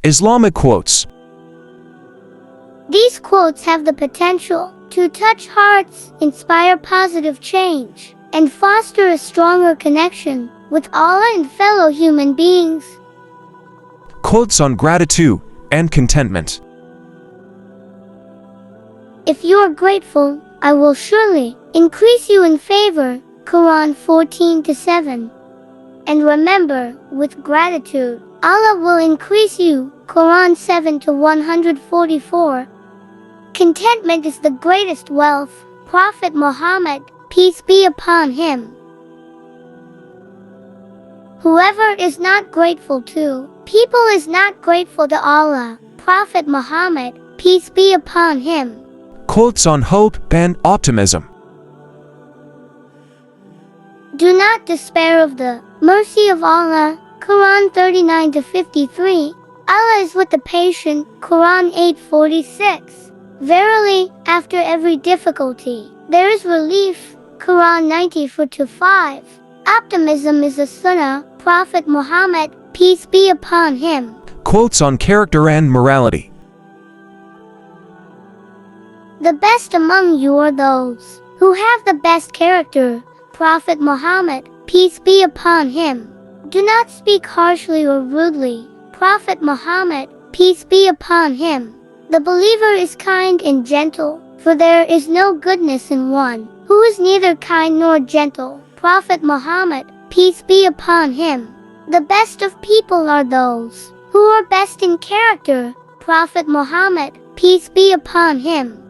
Islamic quotes. These quotes have the potential to touch hearts, inspire positive change, and foster a stronger connection with Allah and fellow human beings. Quotes on gratitude and contentment. If you are grateful, I will surely increase you in favor. Quran 14-7. And remember, with gratitude, Allah will increase you. Quran 7-144. Contentment is the greatest wealth. Prophet Muhammad, peace be upon him. Whoever is not grateful to people is not grateful to Allah. Prophet Muhammad, peace be upon him. Quotes on hope and optimism. Do not despair of the mercy of Allah. Quran 39-53. Allah is with the patient. Quran 8:46. Verily, after every difficulty, there is relief. Quran 94-5. Optimism is a sunnah. Prophet Muhammad, peace be upon him. Quotes on character and morality. The best among you are those who have the best character. Prophet Muhammad, peace be upon him. Do not speak harshly or rudely. Prophet Muhammad, peace be upon him. The believer is kind and gentle, for there is no goodness in one who is neither kind nor gentle. Prophet Muhammad, peace be upon him. The best of people are those who are best in character. Prophet Muhammad, peace be upon him.